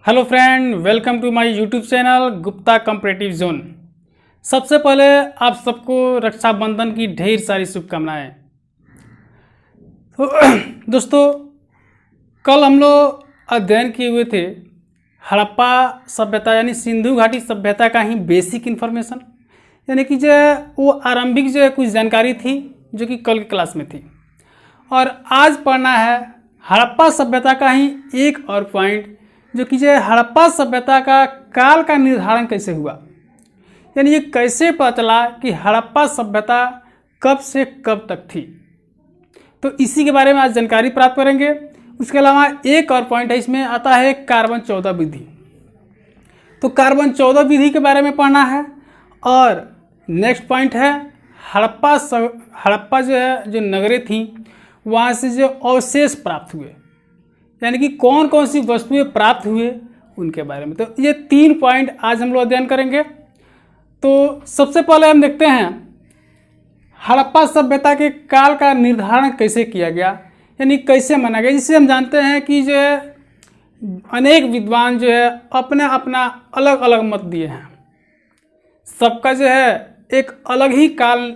Hello friend, welcome to my YouTube channel Gupta competitive zone. सबसे पहले आप सबको रक्षाबंधन की ढेर सारी शुभकामनाएं। तो दोस्तों, कल हम लोग अध्ययन किए हुए थे हड़प्पा सभ्यता यानी सिंधु घाटी सभ्यता का ही बेसिक इन्फॉर्मेशन, यानी कि जो वो आरंभिक जो कुछ जानकारी थी जो कि कल की क्लास में थी। और आज पढ़ना है हड़प्पा सभ्यता का ही एक और पॉइंट, जो कि जो हड़प्पा सभ्यता का काल का निर्धारण कैसे हुआ, यानी ये कैसे पता चला कि हड़प्पा सभ्यता कब से कब तक थी। तो इसी के बारे में आज जानकारी प्राप्त करेंगे। उसके अलावा एक और पॉइंट है, इसमें आता है कार्बन 14 विधि। तो कार्बन 14 विधि के बारे में पढ़ना है। और नेक्स्ट पॉइंट है हड़प्पा जो है, जो नगरें थी वहाँ से जो अवशेष प्राप्त हुए, यानी कि कौन कौन सी वस्तुएं प्राप्त हुए उनके बारे में। तो ये 3 पॉइंट आज हम लोग अध्ययन करेंगे। तो सबसे पहले हम देखते हैं हड़प्पा सभ्यता के काल का निर्धारण कैसे किया गया, यानी कैसे माना गया। जिससे हम जानते हैं कि जो है अनेक विद्वान जो है अपना अपना अलग अलग मत दिए हैं। सबका जो है एक अलग ही काल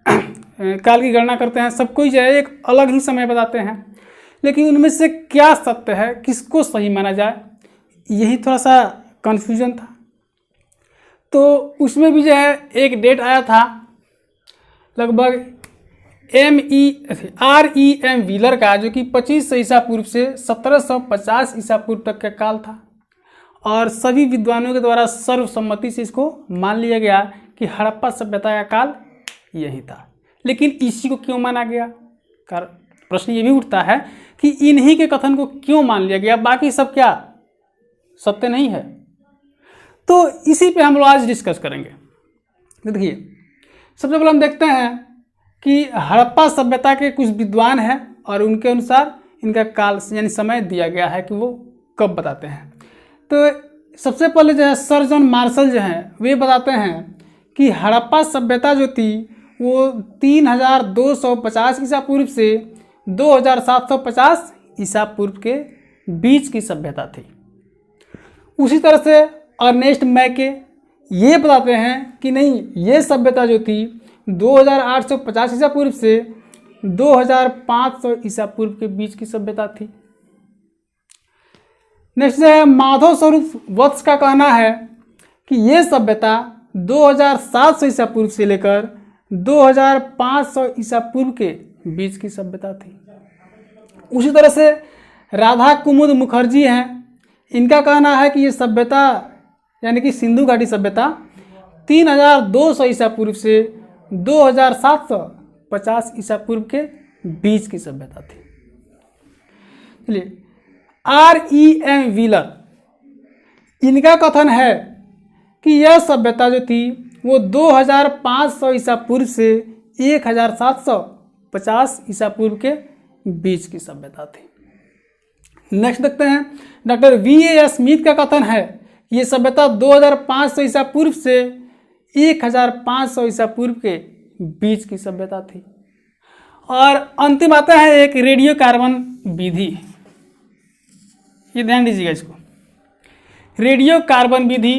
की गणना करते हैं, सबको जो है एक अलग ही समय बताते हैं, लेकिन उनमें से क्या सत्य है, किसको सही माना जाए, यही थोड़ा सा कन्फ्यूजन था। तो उसमें भी जो है एक डेट आया था, लगभग REM व्हीलर का, जो कि 2500 ईसा पूर्व से 1750 ईसा पूर्व तक का काल था। और सभी विद्वानों के द्वारा सर्वसम्मति से इसको मान लिया गया कि हड़प्पा सभ्यता का काल यही था। लेकिन इसी को क्यों माना गया, प्रश्न ये भी उठता है कि इन्हीं के कथन को क्यों मान लिया गया, बाकी सब क्या सत्य नहीं है। तो इसी पे हम लोग आज डिस्कस करेंगे। देखिए, सबसे पहले हम देखते हैं कि हड़प्पा सभ्यता के कुछ विद्वान हैं और उनके अनुसार इनका काल यानी समय दिया गया है कि वो कब बताते हैं। तो सबसे पहले जो है सर जॉन मार्शल जो हैं वे बताते हैं कि हड़प्पा सभ्यता जो थी वो 3250 ईसा पूर्व से 2750 ईसा पूर्व के बीच की सभ्यता थी। उसी तरह से अर्नेस्ट मैके ये बताते हैं कि नहीं, ये सभ्यता जो थी 2850 ईसा पूर्व से 2500 ईसा पूर्व के बीच की सभ्यता थी। नेक्स्ट है माधव स्वरूप वत्स का कहना है कि ये सभ्यता 2700 ईसा पूर्व से लेकर 2500 ईसा पूर्व के बीच की सभ्यता थी। उसी तरह से राधा कुमुद मुखर्जी हैं, इनका कहना है कि ये सभ्यता यानी कि सिंधु घाटी सभ्यता 3200 ईसा पूर्व से 2750 ईसा पूर्व के बीच की सभ्यता थी। चलिए, REM व्हीलर, इनका कथन है कि यह सभ्यता जो थी वो 2500 ईसा पूर्व से 1750 ईसा पूर्व के बीच की सभ्यता थी। नेक्स्ट देखते हैं डॉक्टर VA स्मिथ का कथन है कि ये सभ्यता 2500 ईसा पूर्व से 1500 ईसा पूर्व के बीच की सभ्यता थी। और अंतिम आता है एक रेडियो कार्बन विधि। ये ध्यान दीजिएगा, इसको रेडियो कार्बन विधि,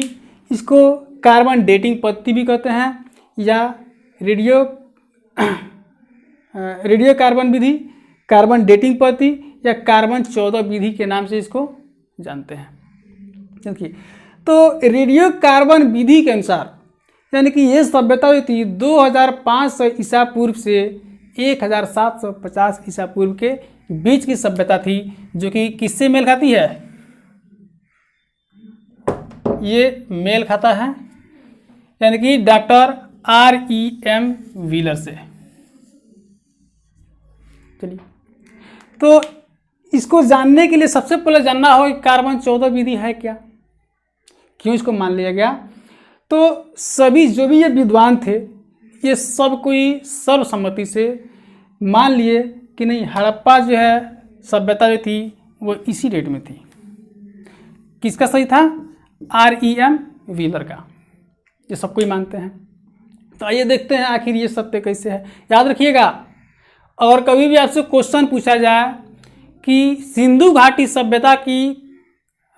इसको कार्बन डेटिंग पद्धति भी कहते हैं, या रेडियो कार्बन विधि, कार्बन डेटिंग पद्धति, या कार्बन 14 विधि के नाम से इसको जानते हैं। देखिए, तो रेडियो कार्बन विधि के अनुसार यानी कि ये सभ्यता जो थी 2500 ईसा पूर्व से 1750 ईसा पूर्व के बीच की सभ्यता थी, जो कि किससे मेल खाती है, ये मेल खाता है यानी कि डॉक्टर REM व्हीलर से। चलिए, तो इसको जानने के लिए सबसे पहले जानना होगा कि कार्बन 14 विधि है क्या, क्यों इसको मान लिया गया। तो सभी जो भी ये विद्वान थे, ये सब कोई सर्वसम्मति से मान लिए कि नहीं, हड़प्पा जो है सभ्यता जो थी वो इसी डेट में थी। किसका सही था, REM व्हीलर का, ये सब कोई मानते हैं। तो आइए देखते हैं आखिर ये सत्य कैसे है। याद रखिएगा, और कभी भी आपसे क्वेश्चन पूछा जाए कि सिंधु घाटी सभ्यता की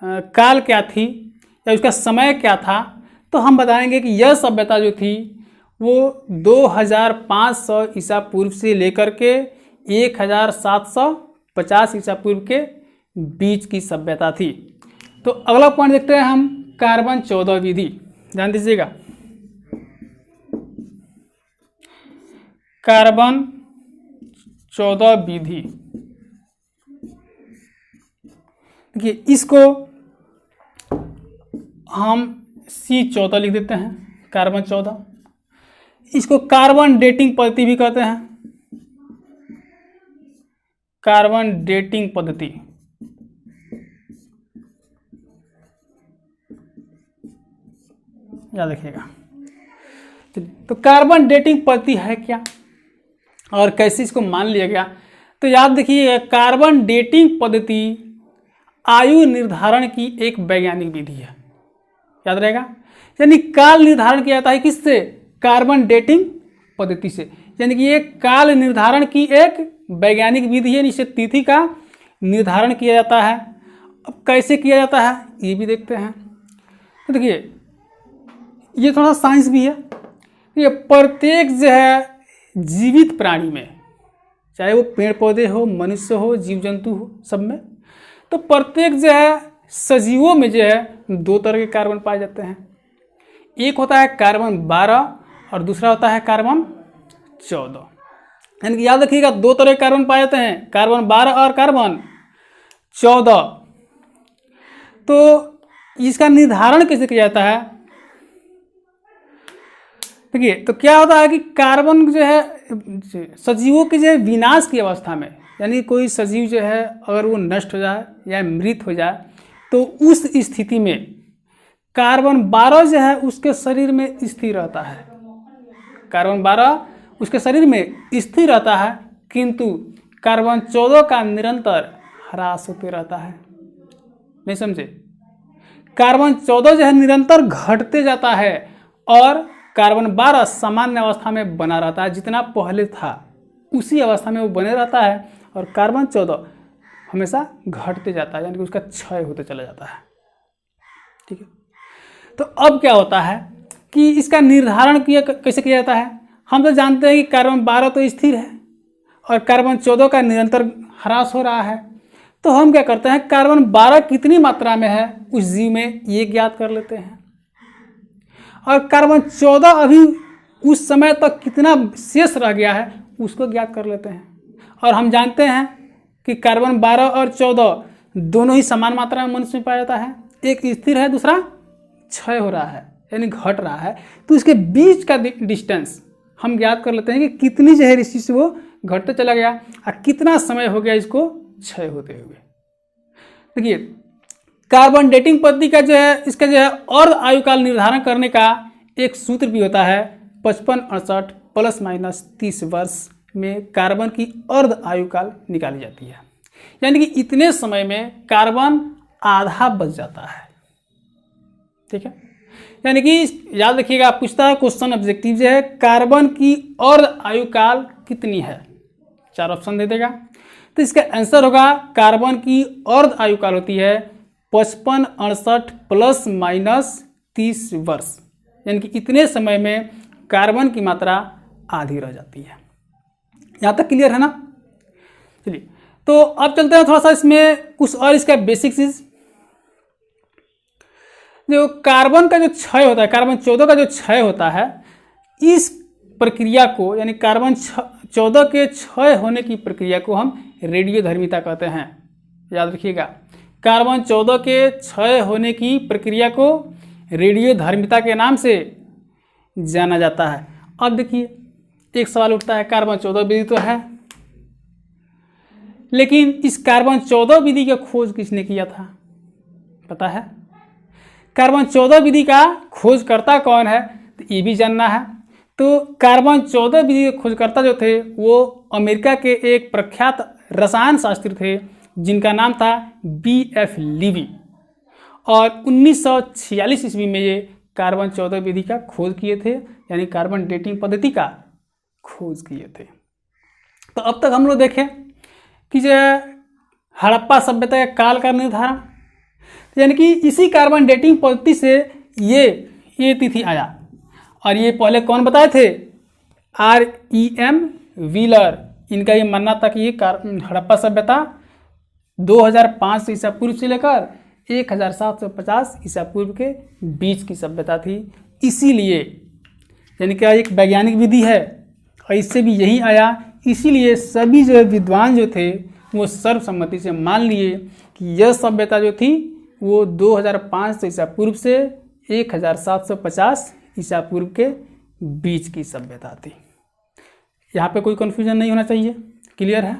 काल क्या थी या उसका समय क्या था, तो हम बताएंगे कि यह सभ्यता जो थी वो 2500 ईसा पूर्व से लेकर के 1750 ईसा पूर्व के बीच की सभ्यता थी। तो अगला पॉइंट देखते हैं हम, कार्बन 14 विधि। ध्यान दीजिएगा, कार्बन 14 विधि। देखिए इसको हम C14 लिख देते हैं, कार्बन 14। इसको कार्बन डेटिंग पद्धति भी कहते हैं, कार्बन डेटिंग पद्धति। याद रखिएगा। तो कार्बन डेटिंग पद्धति है क्या और कैसे इसको मान लिया गया, तो याद रखिए कार्बन डेटिंग पद्धति आयु निर्धारण की एक वैज्ञानिक विधि है। याद रहेगा, यानी काल निर्धारण किया जाता है किससे, कार्बन डेटिंग पद्धति से। यानी कि ये काल निर्धारण की एक वैज्ञानिक विधि है, इससे तिथि का निर्धारण किया जाता है। अब कैसे किया जाता है ये भी देखते हैं। तो देखिए ये थोड़ा साइंस भी है। ये प्रत्येक जो है जीवित प्राणी में, चाहे वो पेड़ पौधे हो, मनुष्य हो, जीव जंतु हो, सब में, तो प्रत्येक जो है सजीवों में जो है 2 तरह के कार्बन पाए जाते हैं। एक होता है कार्बन 12 और दूसरा होता है कार्बन 14। यानी कि याद रखिएगा 2 तरह के कार्बन पाए जाते हैं, कार्बन 12 और कार्बन 14। तो इसका निर्धारण कैसे किया जाता है, देखिए तो क्या होता है कि कार्बन जो है सजीवों के जो है विनाश की अवस्था में, यानी कोई सजीव जो है अगर वो नष्ट हो जाए या मृत हो जाए, तो उस स्थिति में कार्बन 12 जो है उसके शरीर में स्थिर रहता है। कार्बन 12 उसके शरीर में स्थिर रहता है, किंतु कार्बन 14 का निरंतर ह्रास होते रहता है। नहीं समझे, कार्बन 14 जो है निरंतर घटते जाता है और कार्बन 12 सामान्य अवस्था में बना रहता है, जितना पहले था उसी अवस्था में वो बने रहता है, और कार्बन 14 हमेशा घटते जाता है, यानी कि उसका क्षय होते चला जाता है। ठीक है, तो अब क्या होता है कि इसका निर्धारण कैसे किया जाता है। हम तो जानते हैं कि कार्बन 12 तो स्थिर है और कार्बन 14 का निरंतर ह्रास हो रहा है, तो हम क्या करते हैं, कार्बन 12 कितनी मात्रा में है उस जीव में ये ज्ञात कर लेते हैं, और कार्बन 14 अभी उस समय तक कितना शेष रह गया है उसको ज्ञात कर लेते हैं। और हम जानते हैं कि कार्बन 12 और 14 दोनों ही समान मात्रा में मनुष्य में पाया जाता है, एक स्थिर है दूसरा क्षय हो रहा है यानी घट रहा है, तो इसके बीच का डिस्टेंस हम ज्ञात कर लेते हैं कि कितनी जो है इसी से वो घटते चला गया और कितना समय हो गया इसको क्षय होते हुए। देखिए कार्बन डेटिंग पद्धति का जो है इसका जो है और आयुकाल निर्धारण करने का एक सूत्र भी होता है, 55-68 ± 30 वर्ष में कार्बन की अर्ध आयुकाल निकाली जाती है। यानी कि इतने समय में कार्बन आधा बच जाता है। ठीक है, यानी कि याद रखिएगा, पूछता है क्वेश्चन ऑब्जेक्टिव जो है कार्बन की अर्ध आयुकाल कितनी है, 4 ऑप्शन दे देगा। तो इसका आंसर होगा कार्बन की अर्ध आयुकाल होती है 55-68 ± 30 वर्ष, यानी कि इतने समय में कार्बन की मात्रा आधी रह जाती है। यहाँ तक क्लियर है ना। चलिए तो अब चलते हैं थोड़ा सा इसमें कुछ और इसका बेसिक चीज। जो कार्बन का जो क्षय होता है, कार्बन 14 का जो क्षय होता है, इस प्रक्रिया को यानी कार्बन 14 के क्षय होने की प्रक्रिया को हम रेडियोधर्मिता कहते हैं। याद रखिएगा, कार्बन 14 के क्षय होने की प्रक्रिया को रेडियोधर्मिता के नाम से जाना जाता है। अब देखिए एक सवाल उठता है, कार्बन 14 विधि तो है, लेकिन इस कार्बन 14 विधि की खोज किसने किया था, पता है? कार्बन 14 विधि का खोजकर्ता कौन है, तो ये भी जानना है। तो कार्बन 14 विधि के खोजकर्ता जो थे वो अमेरिका के एक प्रख्यात रसायन शास्त्री थे जिनका नाम था B.F. लीवी, और 1946 ईस्वी में ये कार्बन 14 विधि का खोज किए थे, यानी कार्बन डेटिंग पद्धति का खोज किए थे। तो अब तक हम लोग देखें कि जो हड़प्पा सभ्यता के काल का निर्धारण, यानी कि इसी कार्बन डेटिंग पद्धति से ये तिथि आया। और ये पहले कौन बताए थे? REM wheeler. इनका ये मानना था कि ये हड़प्पा सभ्यता 2005 ईसा पूर्व से लेकर 1750 ईसा पूर्व के बीच की सभ्यता थी। इसीलिए यानी कि एक वैज्ञानिक विधि है और इससे भी यही आया। इसीलिए सभी जो विद्वान जो थे वो सर्वसम्मति से मान लिए कि यह सभ्यता जो थी वो 2005 ईसा पूर्व से 1750 ईसा पूर्व के बीच की सभ्यता थी। यहाँ पे कोई कन्फ्यूजन नहीं होना चाहिए। क्लियर है?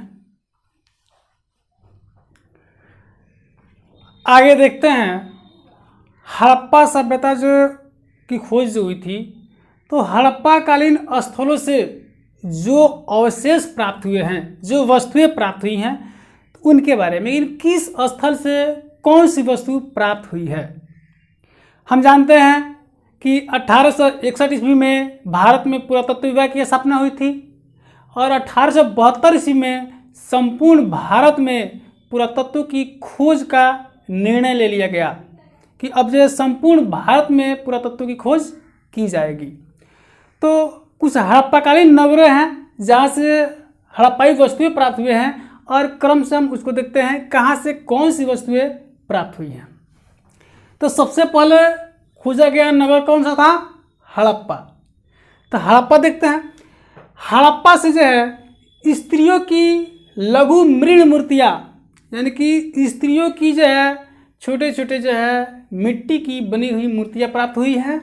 आगे देखते हैं हड़प्पा सभ्यता की खोज जो हुई थी, तो हड़प्पा कालीन स्थलों से जो अवशेष प्राप्त हुए हैं, जो वस्तुएं प्राप्त हुई हैं, तो उनके बारे में किस स्थल से कौन सी वस्तु प्राप्त हुई है। हम जानते हैं कि 1861 ईस्वी में भारत में पुरातत्व विभाग की स्थापना हुई थी और 1872 ईस्वी में संपूर्ण भारत में पुरातत्व की खोज का निर्णय ले लिया गया कि अब जो संपूर्ण भारत में पुरातत्व की खोज की जाएगी। तो कुछ हड़प्पाकालीन नगरें हैं जहाँ से हड़प्पाई वस्तुएं प्राप्त हुए हैं और क्रम से हम उसको देखते हैं कहाँ से कौन सी वस्तुएं प्राप्त हुई हैं। तो सबसे पहले खोजा गया नगर कौन सा था? हड़प्पा। तो हड़प्पा देखते हैं। हड़प्पा से जो है स्त्रियों की लघु मृण मूर्तियाँ, यानी कि स्त्रियों की जो है छोटे छोटे जो है मिट्टी की बनी हुई मूर्तियाँ प्राप्त हुई हैं।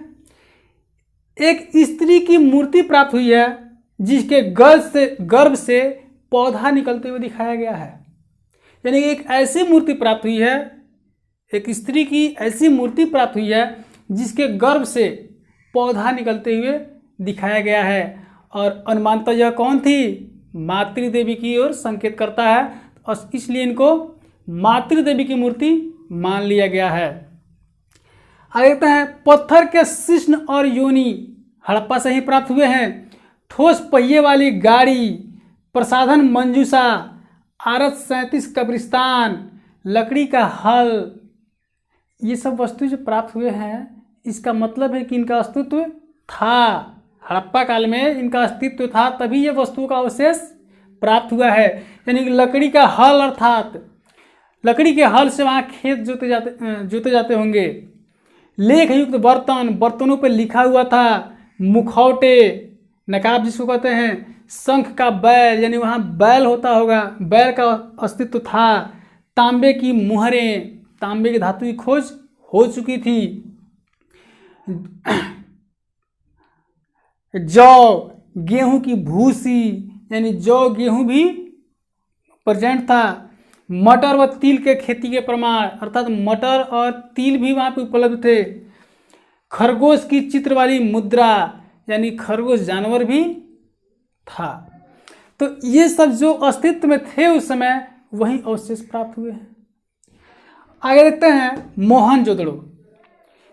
एक स्त्री की मूर्ति प्राप्त हुई है जिसके गर्भ से पौधा निकलते हुए दिखाया गया है। यानी एक ऐसी मूर्ति प्राप्त हुई है, एक स्त्री की ऐसी मूर्ति प्राप्त हुई है जिसके गर्भ से पौधा निकलते हुए दिखाया गया है। और अनुमानतः यह कौन थी? मातृ देवी की ओर संकेत करता है और इसलिए इनको मातृ देवी की मूर्ति मान लिया गया है। आगे देखते हैं पत्थर के शिश्न और योनि हड़प्पा से ही प्राप्त हुए हैं। ठोस पहिए वाली गाड़ी, प्रसाधन मंजूषा, आरत 37 कब्रिस्तान, लकड़ी का हल, ये सब वस्तु जो प्राप्त हुए हैं इसका मतलब है कि इनका अस्तित्व था। हड़प्पा काल में इनका अस्तित्व था, तभी ये वस्तुओं का अवशेष प्राप्त हुआ है। यानी कि लकड़ी का हल, अर्थात लकड़ी के हल से वहाँ खेत जोते जाते होंगे। लेख युक्त बर्तन, बर्तनों पर लिखा हुआ था। मुखौटे, नकाब जिसको कहते हैं, शंख का बैल, यानी वहाँ बैल होता होगा, बैल का अस्तित्व था। तांबे की मुहरें, तांबे की धातु की खोज हो चुकी थी। जौ, गेहूं की भूसी, यानी जौ गेहूं भी प्रेजेंट था। मटर व तिल के खेती के प्रमाण, अर्थात मटर और तिल भी वहाँ पे उपलब्ध थे। खरगोश की चित्र वाली मुद्रा, यानी खरगोश जानवर भी था। तो ये सब जो अस्तित्व में थे उस समय वही अवशेष प्राप्त हुए हैं। आगे देखते हैं मोहनजोदड़ो।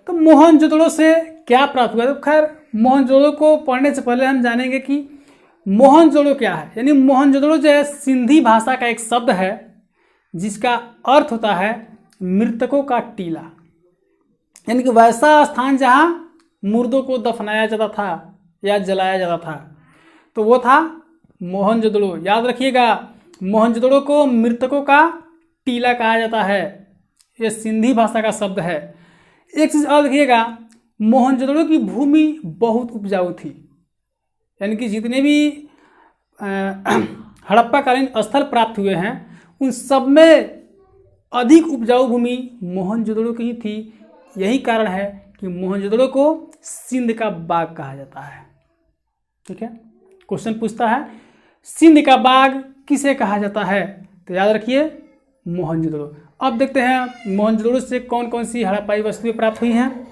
तो मोहनजोदड़ो से क्या प्राप्त हुआ? तो खैर मोहनजोदड़ो को पढ़ने से पहले हम जानेंगे कि मोहनजोदड़ो क्या है। यानी मोहनजोदड़ो जो है सिंधी भाषा का एक शब्द है जिसका अर्थ होता है मृतकों का टीला, यानी कि वैसा स्थान जहाँ मुर्दों को दफनाया जाता था या जलाया जाता था, तो वो था मोहनजोदड़ो। याद रखिएगा, मोहनजोदड़ो को मृतकों का टीला कहा जाता है। ये सिंधी भाषा का शब्द है। एक चीज़ और देखिएगा, मोहनजोदड़ो की भूमि बहुत उपजाऊ थी। यानी कि जितने भी हड़प्पाकालीन स्थल प्राप्त हुए हैं उन सब में अधिक उपजाऊ भूमि मोहनजोदड़ो की ही थी। यही कारण है कि मोहनजोदड़ो को सिंध का बाग कहा जाता है। ठीक है, क्वेश्चन पूछता है सिंध का बाग किसे कहा जाता है? तो याद रखिए मोहनजोदड़ो। अब देखते हैं मोहनजोदड़ो से कौन कौन सी हड़प्पाई वस्तुएं प्राप्त हुई हैं।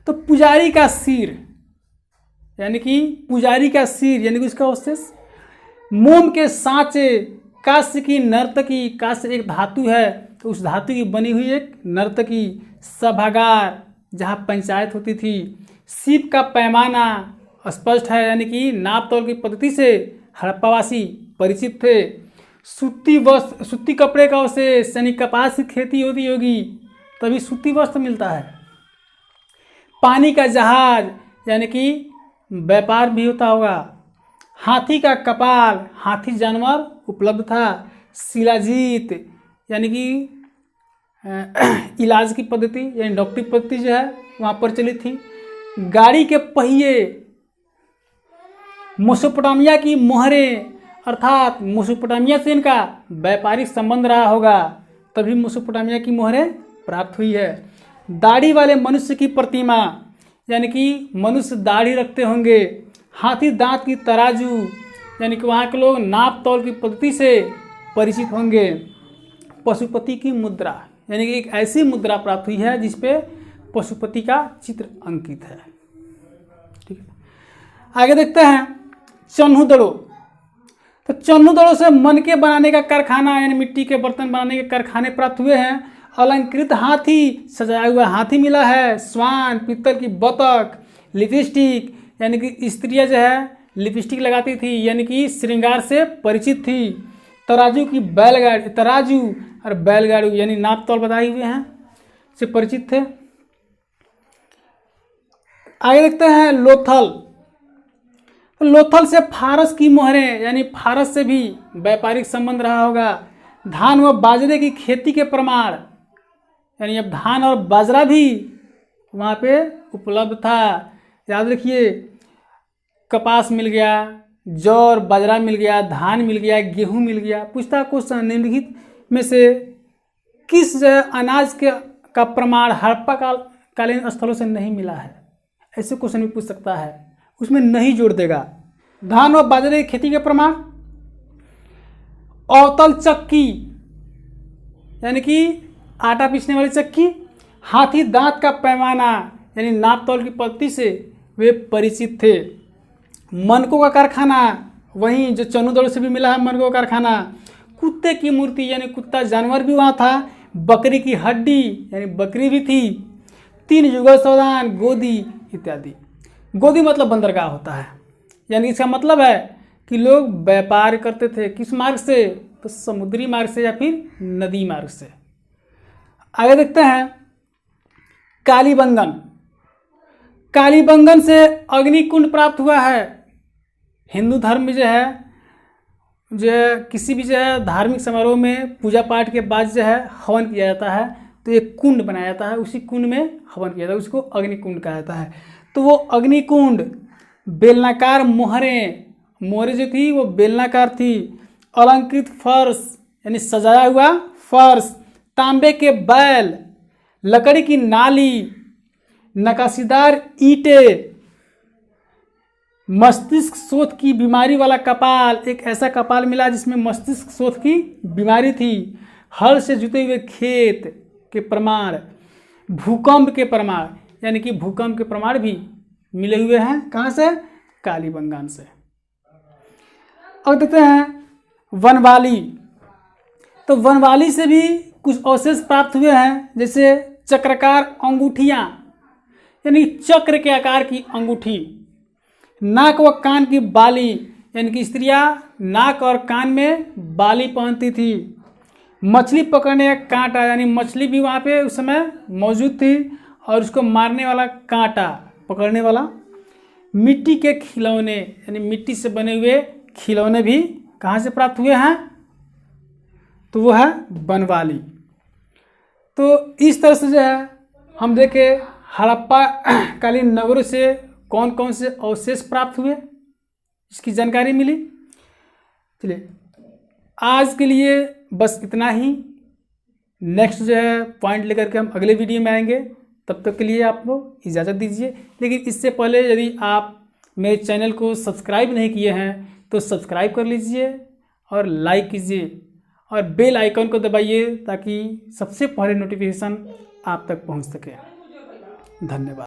तो पुजारी का सिर, यानी कि पुजारी का सिर, यानी कि उसका अवशेष। मोम के सांचे, कांस्य की नर्तकी, कांस्य एक धातु है तो उस धातु की बनी हुई एक नर्तकी। सभागार, जहाँ पंचायत होती थी। सीप का पैमाना स्पष्ट है, यानी कि नाप तौल की पद्धति से हड़प्पावासी परिचित थे। सूती वस्त्र, सूती कपड़े का अवशेष, यानी कपास की खेती होती होगी। तभी सूती वस्त्र मिलता है। पानी का जहाज यानी कि व्यापार भी होता होगा। हाथी का कपाल, हाथी जानवर उपलब्ध था। शिलाजीत यानी कि इलाज की पद्धति यानी डॉक्टरी पद्धति जो है वहाँ प्रचलित थी। गाड़ी के पहिए, मेसोपोटामिया की मोहरें, अर्थात मेसोपोटामिया से इनका व्यापारिक संबंध रहा होगा, तभी मेसोपोटामिया की मोहरें प्राप्त हुई है। दाढ़ी वाले मनुष्य की प्रतिमा यानी कि मनुष्य दाढ़ी रखते होंगे। हाथी दांत की तराजू यानी कि वहाँ के लोग नाप तौल की पद्धति से परिचित होंगे। पशुपति की मुद्रा यानी कि एक ऐसी मुद्रा प्राप्त हुई है जिसपे पशुपति का चित्र अंकित है। ठीक है, आगे देखते हैं चन्हु-दड़ो। तो चन्हु-दड़ो से मनके बनाने का कारखाना यानी मिट्टी के बर्तन बनाने के कारखाने प्राप्त हुए हैं। अलंकृत हाथी, सजाया हुआ हाथी मिला है। स्वान, पीतल की बतख, लिपस्टिक यानी कि स्त्रियां जो है लिपस्टिक लगाती थी यानी कि श्रृंगार से परिचित थी। तराजू की बैलगाड़ी, तराजू और बैलगाड़ी यानी नाप तौल बताए हुए हैं से परिचित थे। आगे देखते हैं लोथल। लोथल से फारस की मोहरें यानी फारस से भी व्यापारिक संबंध रहा होगा। धान व बाजरे की खेती के प्रमाण यानी अब धान और बाजरा भी वहाँ पे उपलब्ध था। याद रखिए, कपास मिल गया, जौ और बाजरा मिल गया, धान मिल गया, गेहूं मिल गया। पूछता क्वेश्चन, निम्नलिखित में से किस अनाज का प्रमाण हड़प्पा कालीन स्थलों से नहीं मिला है? ऐसे क्वेश्चन भी पूछ सकता है, उसमें नहीं जोड़ देगा। धान और बाजरे की खेती के प्रमाण। अवतल चक्की यानी कि आटा पीसने वाली चक्की। हाथी दांत का पैमाना यानी नाप तौल की पद्धति से वे परिचित थे। मनकों का कारखाना, वहीं जो चन्हु-दड़ो से भी मिला है मनकों का कारखाना। कुत्ते की मूर्ति यानी कुत्ता जानवर भी वहाँ था। बकरी की हड्डी यानी बकरी भी थी। 3 युगल सावधान, गोदी इत्यादि। गोदी मतलब बंदरगाह होता है, यानी इसका मतलब है कि लोग व्यापार करते थे किस मार्ग से? तो समुद्री मार्ग से या फिर नदी मार्ग से। आगे देखते हैं कालीबंगन। कालीबंगन से अग्निकुंड प्राप्त हुआ है। हिंदू धर्म में जो है किसी भी जो है धार्मिक समारोह में पूजा पाठ के बाद जो है हवन किया जाता है, तो एक कुंड बनाया जाता है, उसी कुंड में हवन किया जाता है, उसको अग्निकुंड कहा जाता है। तो वो अग्निकुंड, बेलनाकार मोहरें जो थी वो बेलनाकार थी। अलंकृत फर्श यानी सजाया हुआ फर्श। तांबे के बैल, लकड़ी की नाली, नकाशीदार ईंटें, मस्तिष्क शोथ की बीमारी वाला कपाल। एक ऐसा कपाल मिला जिसमें मस्तिष्क शोथ की बीमारी थी। हल से जुते हुए खेत के प्रमाण। भूकंप के प्रमाण यानी कि भूकंप के प्रमाण भी मिले हुए हैं। कहाँ से? कालीबंगन से। अब देखते हैं वनवाली। तो वनवाली से भी कुछ अवशेष प्राप्त हुए हैं, जैसे चक्राकार अंगूठियाँ यानी चक्र के आकार की अंगूठी। नाक व कान की बाली यानी कि स्त्रियां नाक और कान में बाली पहनती थी। मछली पकड़ने का कांटा यानी मछली भी वहाँ पे उस समय मौजूद थी और उसको मारने वाला कांटा पकड़ने वाला। मिट्टी के खिलौने यानी मिट्टी से बने हुए खिलौने भी कहाँ से प्राप्त हुए हैं? तो वो है वनवाली। तो इस तरह से जो है हम देखे हड़प्पा कालीन नगरों से कौन कौन से अवशेष प्राप्त हुए, इसकी जानकारी मिली। चलिए आज के लिए बस इतना ही। नेक्स्ट जो है पॉइंट लेकर के हम अगले वीडियो में आएंगे। तब तक के लिए आप लोग इजाज़त दीजिए। लेकिन इससे पहले यदि आप मेरे चैनल को सब्सक्राइब नहीं किए हैं तो सब्सक्राइब कर लीजिए और लाइक कीजिए और बेल आइकन को दबाइए ताकि सबसे पहले नोटिफिकेशन आप तक पहुंच सके। धन्यवाद।